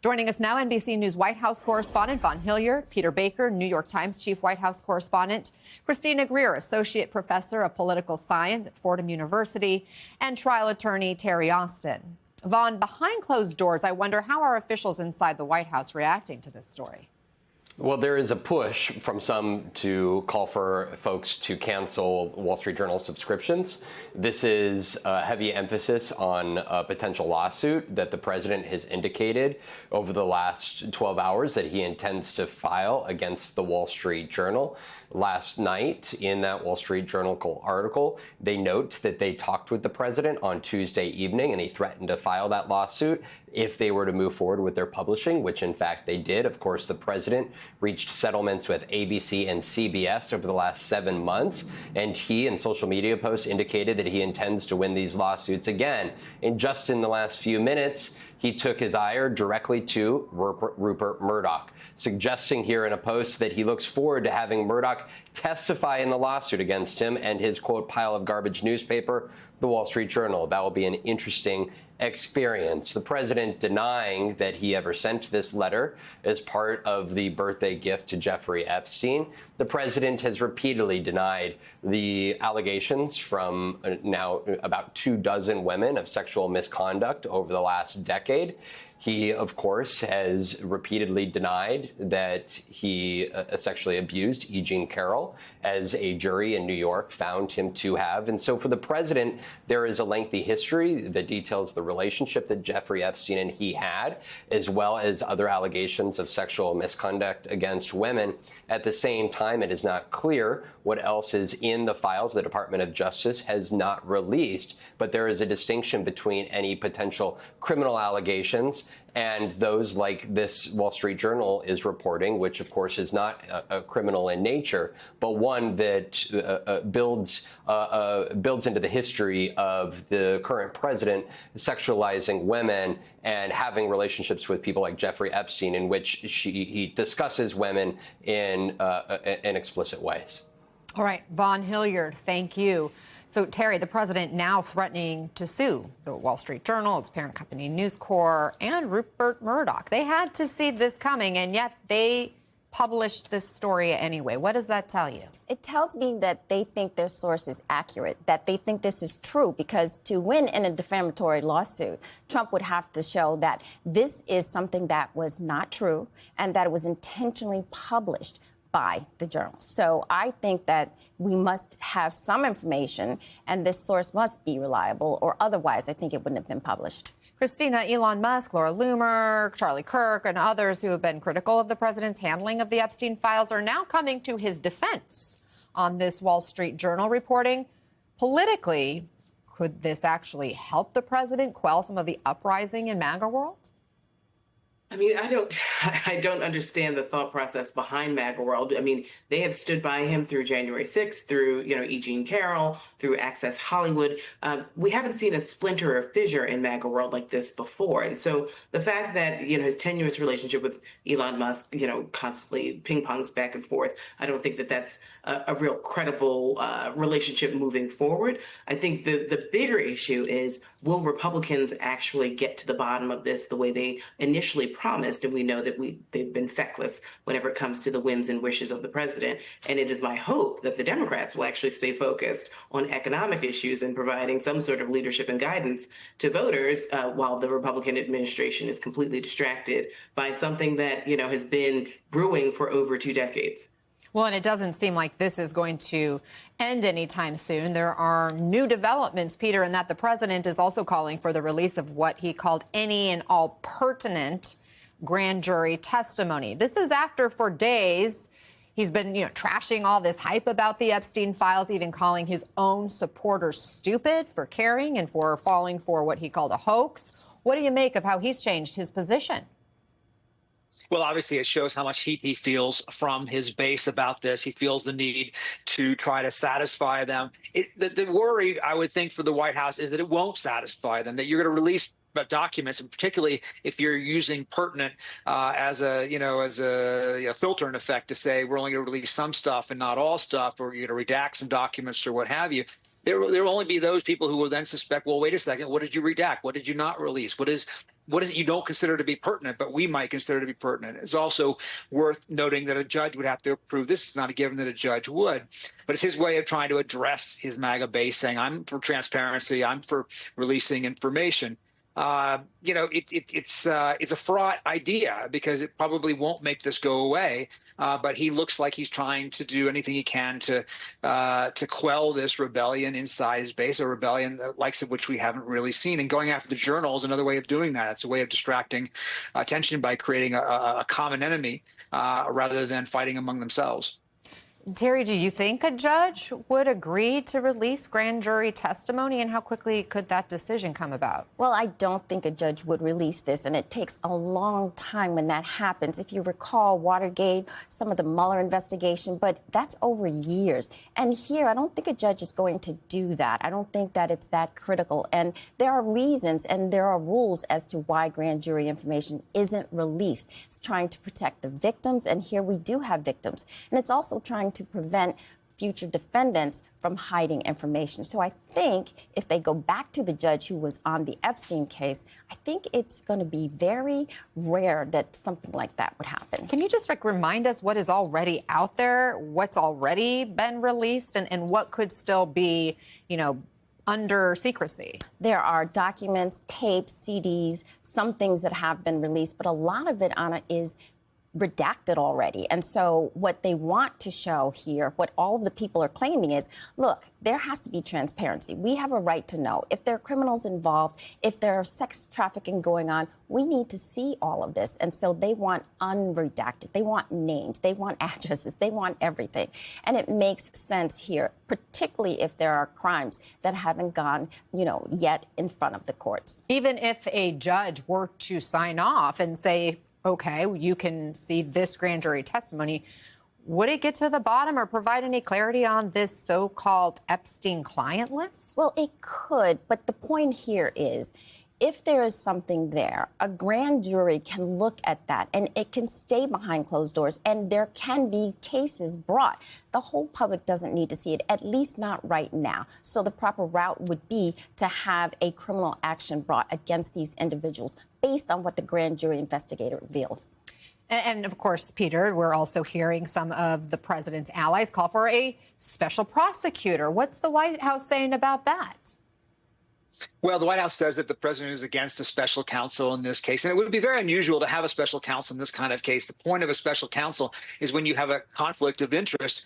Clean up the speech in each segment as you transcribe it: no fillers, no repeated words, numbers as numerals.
Joining us now, NBC News White House correspondent Vaughn Hillyard, Peter Baker, New York Times chief White House correspondent, Christina Greer, associate professor of political science at Fordham University, and trial attorney Terri Austin. Vaughn, behind closed doors, I wonder how are officials inside the White House reacting to this story? Well, there is a push from some to call for folks to cancel Wall Street Journal subscriptions. This is a heavy emphasis on a potential lawsuit that the president has indicated over the last 12 hours that he intends to file against the Wall Street Journal. Last night, in that Wall Street Journal article, they note that they talked with the president on Tuesday evening, and he threatened to file that lawsuit if they were to move forward with their publishing, which in fact they did. Of course, the president reached settlements with ABC and CBS over the last 7 months, and he, in social media posts, indicated that he intends to win these lawsuits again. And just in the last few minutes, he took his ire directly to Rupert Murdoch, suggesting here in a post that he looks forward to having Murdoch testify in the lawsuit against him and his, quote, pile of garbage newspaper, the Wall Street Journal. That will be an interesting experience. The president denying that he ever sent this letter as part of the birthday gift to Jeffrey Epstein. The president has repeatedly denied the allegations from now about 24 women of sexual misconduct over the last decade. He, of course, has repeatedly denied that he sexually abused E. Jean Carroll, as a jury in New York found him to have. And so for the president, there is a lengthy history that details the relationship that Jeffrey Epstein and he had, as well as other allegations of sexual misconduct against women. At the same time, it is not clear what else is in the files the Department of Justice has not released, but there is a distinction between any potential criminal allegations and those like this Wall Street Journal is reporting, which of course is not a criminal in nature, but one that builds into the history of the current president sexualizing women and having relationships with people like Jeffrey Epstein, in which he discusses women in explicit ways. All right, Vaughn Hillyard, thank you. So, Terri, the president now threatening to sue the Wall Street Journal, its parent company News Corp, and Rupert Murdoch. They had to see this coming, and yet they published this story anyway. What does that tell you? It tells me that they think their source is accurate, that they think this is true, because to win in a defamatory lawsuit, Trump would have to show that this is something that was not true and that it was intentionally published by the journal. So I think that we must have some information, and this source must be reliable, or otherwise I think it wouldn't have been published. Christina, Elon Musk, Laura Loomer, Charlie Kirk, and others who have been critical of the president's handling of the Epstein files are now coming to his defense on this Wall Street Journal reporting. Politically, could this actually help the president quell some of the uprising in MAGA world? I mean, I don't understand the thought process behind MAGA World. I mean, they have stood by him through January 6th, through, E. Jean Carroll, through Access Hollywood. We haven't seen a splinter or fissure in MAGA World like this before. And so the fact that, his tenuous relationship with Elon Musk, constantly ping-pongs back and forth, I don't think that that's a real credible relationship moving forward. I think the bigger issue is, will Republicans actually get to the bottom of this the way they initially promised? And we know that they've been feckless whenever it comes to the whims and wishes of the president. And it is my hope that the Democrats will actually stay focused on economic issues and providing some sort of leadership and guidance to voters, while the Republican administration is completely distracted by something that, has been brewing for over 2 decades. Well, and it doesn't seem like this is going to end anytime soon. There are new developments, Peter, in that the president is also calling for the release of what he called any and all pertinent grand jury testimony. This is after, for days, he's been, trashing all this hype about the Epstein files, even calling his own supporters stupid for caring and for falling for what he called a hoax. What do you make of how he's changed his position? Well, obviously, it shows how much heat he feels from his base about this. He feels the need to try to satisfy them. The worry, I would think, for the White House is that it won't satisfy them, that you're going to release documents, and particularly if you're using pertinent as a filter in effect to say we're only going to release some stuff and not all stuff, or you're going to redact some documents or what have you. There will only be those people who will then suspect, well, wait a second, what did you redact? What did you not release? What is what is it you don't consider to be pertinent, but we might consider to be pertinent? It's also worth noting that a judge would have to approve this. It's not a given that a judge would, but it's his way of trying to address his MAGA base, saying, I'm for transparency, I'm for releasing information. It's a fraught idea because it probably won't make this go away. But he looks like he's trying to do anything he can to quell this rebellion inside his base, a rebellion the likes of which we haven't really seen. And going after the journal is another way of doing that. It's a way of distracting attention by creating a common enemy rather than fighting among themselves. Terri, do you think a judge would agree to release grand jury testimony, and how quickly could that decision come about? Well, I don't think a judge would release this, and it takes a long time when that happens. If you recall Watergate, some of the Mueller investigation, but that's over years. And here, I don't think a judge is going to do that. I don't think that it's that critical. And there are reasons and there are rules as to why grand jury information isn't released. It's trying to protect the victims, and here we do have victims. And it's also trying to prevent future defendants from hiding information. So I think if they go back to the judge who was on the Epstein case, I think it's going to be very rare that something like that would happen. Can you just remind us what is already out there, what's already been released, and what could still be, under secrecy? There are documents, tapes, CDs, some things that have been released, but a lot of it, Ana, is redacted already. And so what they want to show here, what all of the people are claiming is, look, there has to be transparency. We have a right to know. If there are criminals involved, if there are sex trafficking going on, we need to see all of this. And so they want unredacted. They want names. They want addresses. They want everything. And it makes sense here, particularly if there are crimes that haven't gone, yet in front of the courts. Even if a judge were to sign off and say, okay, you can see this grand jury testimony, would it get to the bottom or provide any clarity on this so-called Epstein client list? Well, it could, but the point here is, if there is something there, a grand jury can look at that and it can stay behind closed doors and there can be cases brought. The whole public doesn't need to see it, at least not right now. So the proper route would be to have a criminal action brought against these individuals based on what the grand jury investigator reveals. And of course, Peter, we're also hearing some of the president's allies call for a special prosecutor. What's the White House saying about that? Well, the White House says that the president is against a special counsel in this case. And it would be very unusual to have a special counsel in this kind of case. The point of a special counsel is when you have a conflict of interest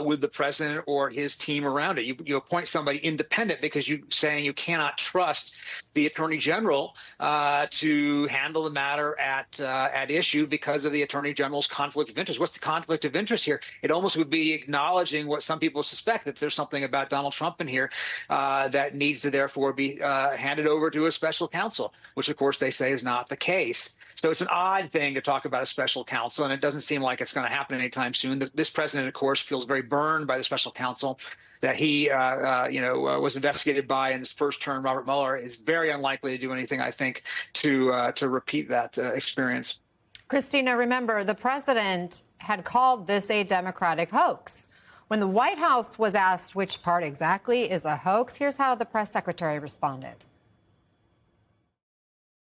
with the president or his team around it. You appoint somebody independent because you're saying you cannot trust the attorney general to handle the matter at issue because of the attorney general's conflict of interest. What's the conflict of interest here? It almost would be acknowledging what some people suspect, that there's something about Donald Trump in here that needs to therefore be handed over to a special counsel, which of course they say is not the case. So it's an odd thing to talk about a special counsel, and it doesn't seem like it's going to happen anytime soon. This president, of course, feels very burned by the special counsel that he, was investigated by in his first term. Robert Mueller is very unlikely to do anything, I think, to repeat that experience. Christina, remember, the president had called this a Democratic hoax. When the White House was asked which part exactly is a hoax, here's how the press secretary responded.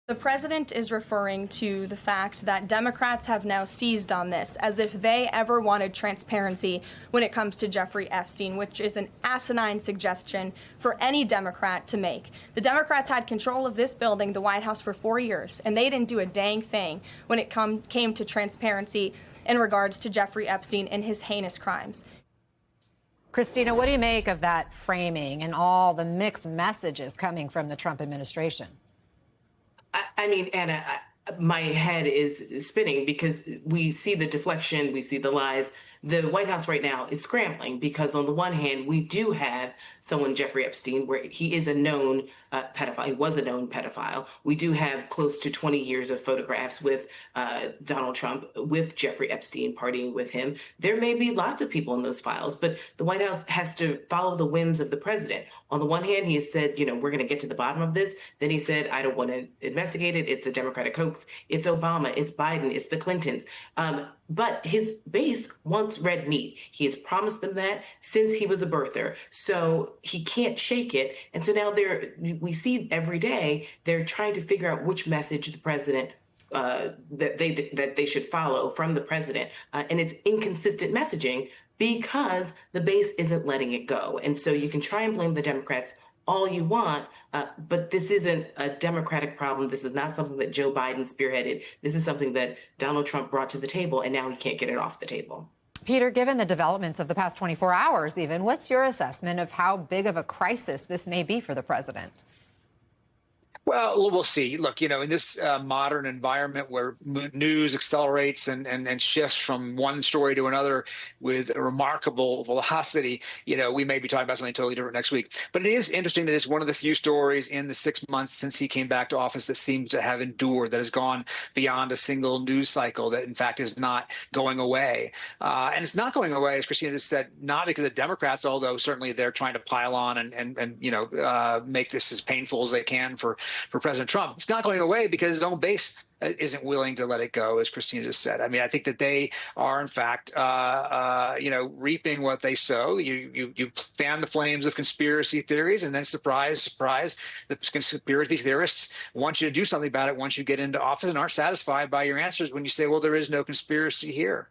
The president is referring to the fact that Democrats have now seized on this as if they ever wanted transparency when it comes to Jeffrey Epstein, which is an asinine suggestion for any Democrat to make. The Democrats had control of this building, the White House, for 4 years, and they didn't do a dang thing when it came to transparency in regards to Jeffrey Epstein and his heinous crimes. Christina, what do you make of that framing and all the mixed messages coming from the Trump administration? I mean, Anna, my head is spinning because we see the deflection, we see the lies. The White House right now is scrambling because on the one hand, we do have someone, Jeffrey Epstein, where he is a known pedophile. He was a known pedophile. We do have close to 20 years of photographs with Donald Trump, with Jeffrey Epstein, partying with him. There may be lots of people in those files, but the White House has to follow the whims of the president. On the one hand, he has said, we're going to get to the bottom of this. Then he said, I don't want to investigate it. It's a Democratic hoax. It's Obama. It's Biden. It's the Clintons. But his base wants red meat. He has promised them that since he was a birther. So he can't shake it. And so now we see every day they're trying to figure out which message the president that they should follow from the president. And it's inconsistent messaging because the base isn't letting it go. And so you can try and blame the Democrats all you want, but this isn't a Democratic problem. This is not something that Joe Biden spearheaded. This is something that Donald Trump brought to the table, and now he can't get it off the table. Peter, given the developments of the past 24 hours even, what's your assessment of how big of a crisis this may be for the president? Well, we'll see. Look, in this modern environment where news accelerates and shifts from one story to another with a remarkable velocity, we may be talking about something totally different next week. But it is interesting that it's one of the few stories in the 6 months since he came back to office that seems to have endured, that has gone beyond a single news cycle, that in fact is not going away. And it's not going away, as Christina just said, not because of the Democrats, although certainly they're trying to pile on and make this as painful as they can for President Trump. It's not going away because his own base isn't willing to let it go, as Christina just said. I mean, I think that they are, in fact, reaping what they sow. You fan the flames of conspiracy theories, and then surprise, surprise, the conspiracy theorists want you to do something about it once you get into office and aren't satisfied by your answers when you say, well, there is no conspiracy here.